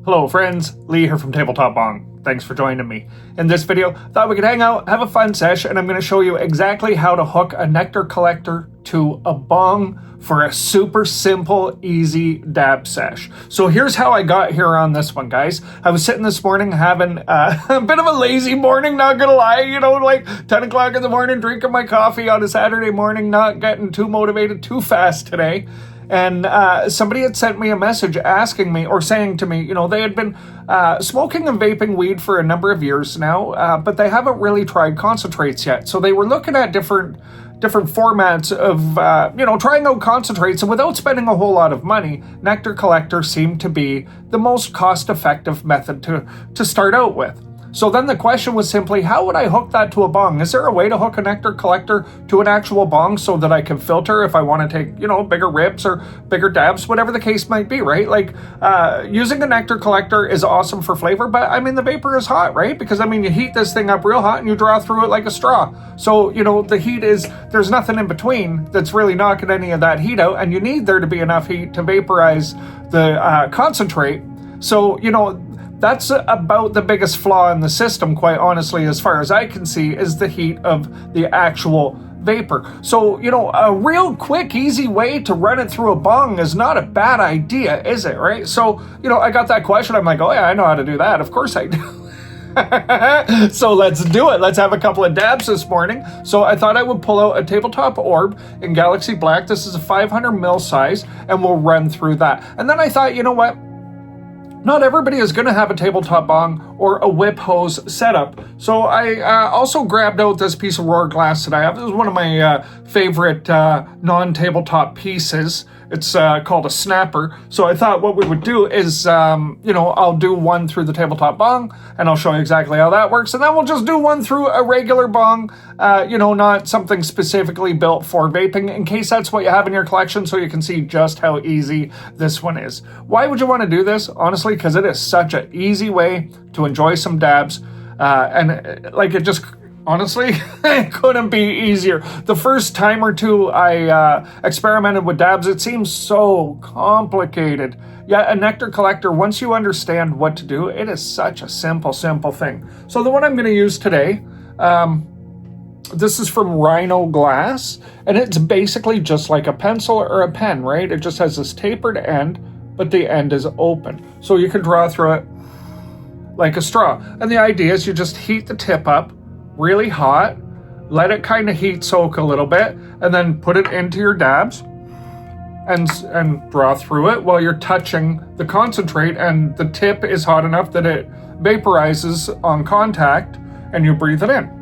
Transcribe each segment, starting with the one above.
Hello friends, Lee here from TableTop Bong. Thanks for joining me. In this video, thought we could hang out, have a fun sesh, and I'm going to show you exactly how to hook a nectar collector to a bong for a super simple, easy dab sesh. So here's how I got here on this one, guys. I was sitting this morning having a bit of a lazy morning, not gonna lie, like 10 o'clock in the morning, drinking my coffee on a Saturday morning, not getting too motivated too fast today. And somebody had sent me a message asking me or saying to me, they had been smoking and vaping weed for a number of years now, but they haven't really tried concentrates yet. So they were looking at different formats of, trying out concentrates, and without spending a whole lot of money, nectar collector seemed to be the most cost-effective method to start out with. So then the question was simply, how would I hook that to a bong? Is there a way to hook a nectar collector to an actual bong so that I can filter if I want to take, bigger rips or bigger dabs, whatever the case might be, right? Like, using a nectar collector is awesome for flavor, but the vapor is hot, right? Because you heat this thing up real hot and you draw through it like a straw. So, the heat there's nothing in between that's really knocking any of that heat out, and you need there to be enough heat to vaporize the concentrate. So, that's about the biggest flaw in the system, quite honestly, as far as I can see, is the heat of the actual vapor. So, a real quick, easy way to run it through a bong is not a bad idea, is it, right? So, I got that question. I'm like, oh yeah, I know how to do that. Of course I do. So let's do it. Let's have a couple of dabs this morning. So I thought I would pull out a tabletop orb in Galaxy Black. This is a 500 ml size, and we'll run through that. And then I thought, you know what? Not everybody is going to have a tabletop bong or a whip hose setup. So I also grabbed out this piece of Roar glass that I have. This is one of my favorite non-tabletop pieces. It's called a snapper. So I thought what we would do is, I'll do one through the tabletop bong, and I'll show you exactly how that works. And then we'll just do one through a regular bong, not something specifically built for vaping, in case that's what you have in your collection, so you can see just how easy this one is. Why would you want to do this? Honestly, because it is such an easy way to enjoy some dabs. Honestly, it couldn't be easier. The first time or two I experimented with dabs, it seems so complicated. Yeah, a nectar collector, once you understand what to do, it is such a simple thing. So the one I'm going to use today, this is from Rhino Glass, and it's basically just like a pencil or a pen, right? It just has this tapered end, but the end is open. So you can draw through it like a straw. And the idea is you just heat the tip up really hot, let it kind of heat soak a little bit, and then put it into your dabs and draw through it while you're touching the concentrate, and the tip is hot enough that it vaporizes on contact and you breathe it in.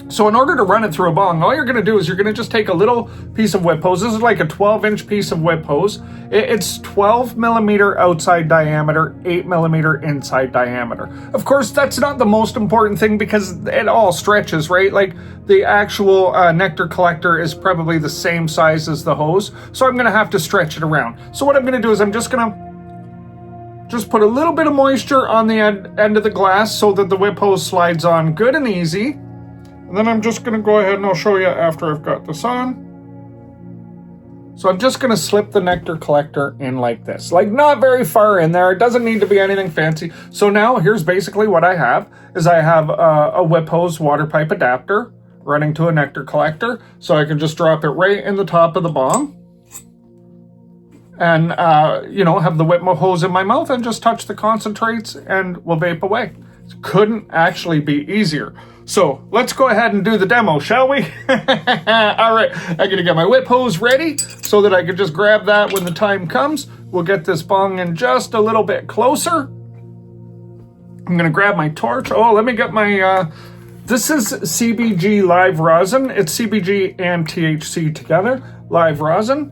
So in order to run it through a bong, all you're going to do is you're going to just take a little piece of whip hose. This is like a 12-inch piece of whip hose. It's 12 millimeter outside diameter, 8 millimeter inside diameter. Of course, that's not the most important thing because it all stretches, right? Like the actual nectar collector is probably the same size as the hose. So I'm going to have to stretch it around. So what I'm going to do is I'm just going to put a little bit of moisture on the end of the glass so that the whip hose slides on good and easy. And then I'm just going to go ahead and I'll show you after I've got this on. So I'm just going to slip the nectar collector in like this. Like not very far in there. It doesn't need to be anything fancy. So now here's basically what I have. I have a whip hose water pipe adapter running to a nectar collector. So I can just drop it right in the top of the bong. And, have the whip hose in my mouth and just touch the concentrates and we'll vape away. Couldn't actually be easier. So let's go ahead and do the demo, shall we? All right, I'm gonna get my whip hose ready so that I can just grab that when the time comes. We'll get this bong in just a little bit closer. I'm gonna grab my torch. Oh, let me get my, this is CBG live rosin. It's CBG and THC together, live rosin.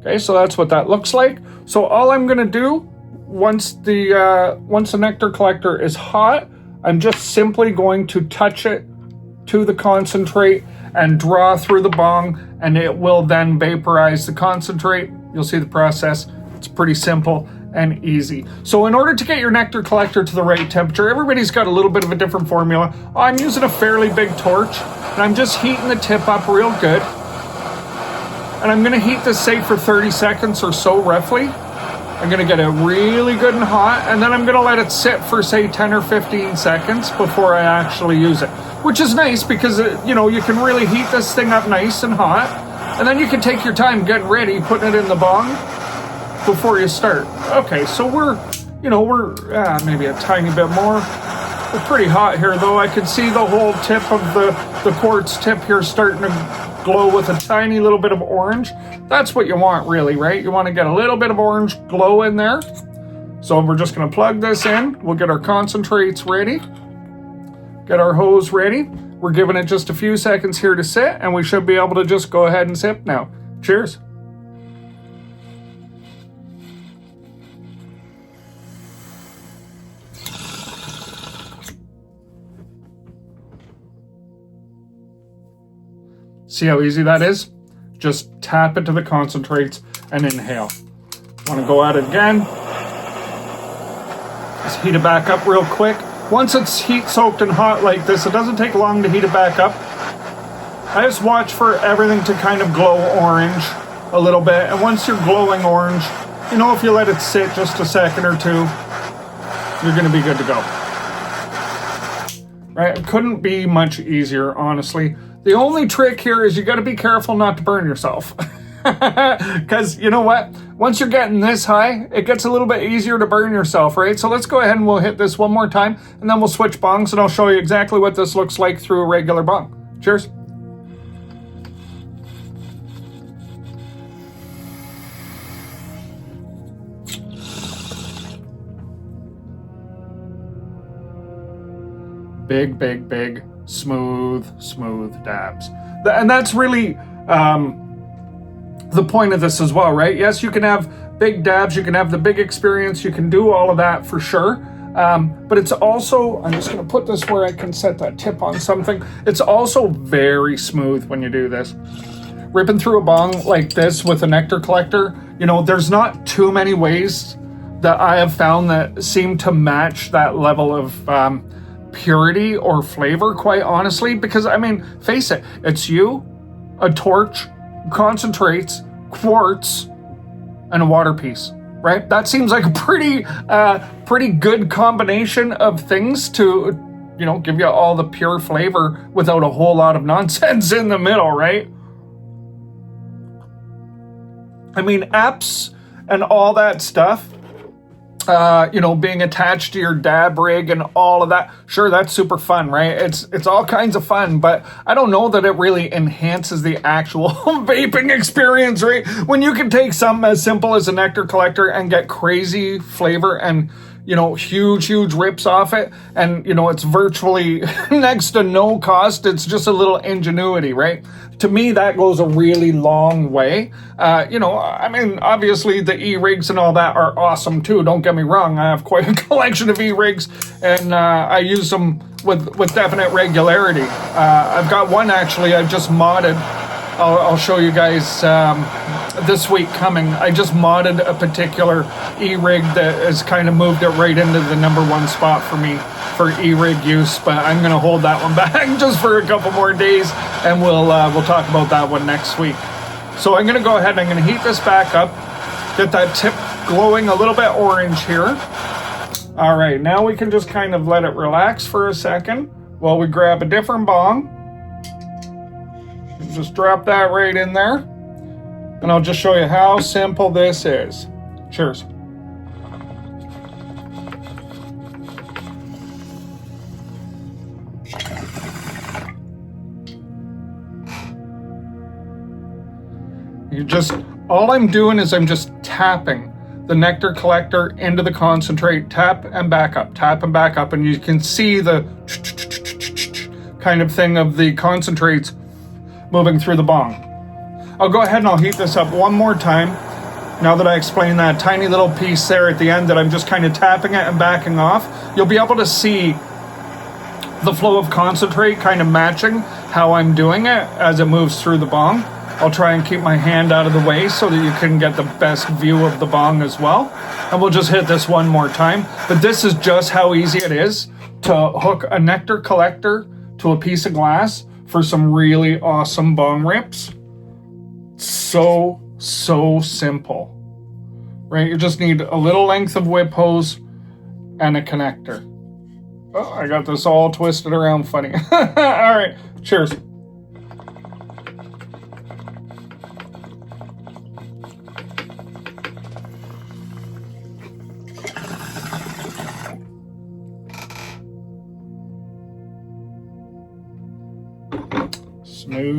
Okay, so that's what that looks like. So all I'm gonna do, once the nectar collector is hot, I'm just simply going to touch it to the concentrate and draw through the bong, and it will then vaporize the concentrate. You'll see the process. It's pretty simple and easy. So in order to get your nectar collector to the right temperature, everybody's got a little bit of a different formula. I'm using a fairly big torch, and I'm just heating the tip up real good. And I'm going to heat this, say, for 30 seconds or so, roughly. I'm gonna get it really good and hot, and then I'm gonna let it sit for say 10 or 15 seconds before I actually use it. Which is nice because, you know, you can really heat this thing up nice and hot, and then you can take your time getting ready, putting it in the bong before you start. Okay, so we're maybe a tiny bit more. We're pretty hot here though. I can see the whole tip of the quartz tip here starting to glow with a tiny little bit of orange. That's what you want really, right? You want to get a little bit of orange glow in there. So we're just going to plug this in. We'll get our concentrates ready. Get our hose ready. We're giving it just a few seconds here to sit, and we should be able to just go ahead and sip now. Cheers. See how easy that is? Just tap it to the concentrates and inhale. Want to go at it again? Just heat it back up real quick. Once it's heat soaked and hot like this, it doesn't take long to heat it back up. I just watch for everything to kind of glow orange a little bit. And once you're glowing orange, you know, if you let it sit just a second or two, you're going to be good to go. Right? It couldn't be much easier, honestly. The only trick here is you got to be careful not to burn yourself. Because you know what? Once you're getting this high, it gets a little bit easier to burn yourself, right? So let's go ahead and we'll hit this one more time, and then we'll switch bongs, and I'll show you exactly what this looks like through a regular bong. Cheers. Big, big, big, smooth dabs. And that's really the point of this as well, right? Yes, you can have big dabs, you can have the big experience, you can do all of that for sure. But it's also, I'm just going to put this where I can set that tip on something. It's also very smooth when you do this. Ripping through a bong like this with a nectar collector, you know, there's not too many ways that I have found that seem to match that level of purity or flavor, quite honestly, because I mean, face it, it's you, a torch, concentrates, quartz, and a water piece, right? That seems like a pretty good combination of things to, you know, give you all the pure flavor without a whole lot of nonsense in the middle, right? I mean, apps and all that stuff, you know, being attached to your dab rig and all of that. Sure, that's super fun, right? It's all kinds of fun, but I don't know that it really enhances the actual vaping experience, right? When you can take something as simple as a nectar collector and get crazy flavor and, you know, huge rips off it, and, you know, it's virtually next to no cost. It's just a little ingenuity, right? To me, that goes a really long way. You know, I mean, obviously the e-rigs and all that are awesome too. Don't get me wrong. I have quite a collection of e-rigs, and I use them with definite regularity. I've got one actually I've just modded. I'll show you guys this week coming. I just modded a particular e-rig that has kind of moved it right into the #1 spot for me for e-rig use, but I'm going to hold that one back just for a couple more days, and we'll talk about that one next week. So I'm going to go ahead and I'm going to heat this back up, get that tip glowing a little bit orange here. All right, now we can just kind of let it relax for a second while we grab a different bong. Just drop that right in there, and I'll just show you how simple this is. Cheers. All I'm doing is I'm just tapping the nectar collector into the concentrate, tap and back up, and you can see the kind of thing of the concentrates moving through the bong. I'll go ahead and I'll heat this up one more time. Now that I explained that tiny little piece there at the end that I'm just kind of tapping it and backing off, you'll be able to see the flow of concentrate kind of matching how I'm doing it as it moves through the bong. I'll try and keep my hand out of the way so that you can get the best view of the bong as well. And we'll just hit this one more time. But this is just how easy it is to hook a nectar collector to a piece of glass for some really awesome bong rips. So simple. right? You just need a little length of whip hose and a connector. Oh, I got this all twisted around funny. All right, cheers.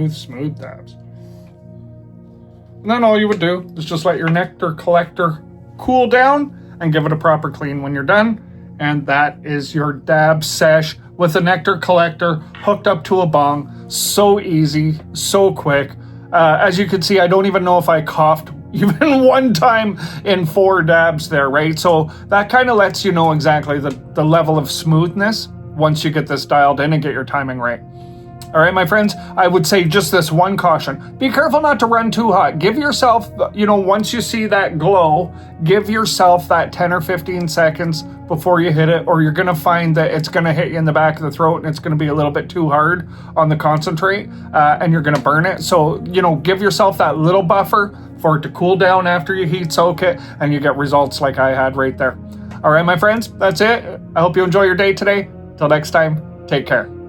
Smooth dabs. And then all you would do is just let your nectar collector cool down and give it a proper clean when you're done. And that is your dab sesh with a nectar collector hooked up to a bong. So easy, so quick. As you can see, I don't even know if I coughed even one time in 4 dabs there, right? So that kind of lets you know exactly the level of smoothness once you get this dialed in and get your timing right. All right, my friends, I would say just this one caution. Be careful not to run too hot. Give yourself, once you see that glow, give yourself that 10 or 15 seconds before you hit it, or you're going to find that it's going to hit you in the back of the throat and it's going to be a little bit too hard on the concentrate, and you're going to burn it. So, give yourself that little buffer for it to cool down after you heat soak it, and you get results like I had right there. All right, my friends, that's it. I hope you enjoy your day today. Till next time, take care.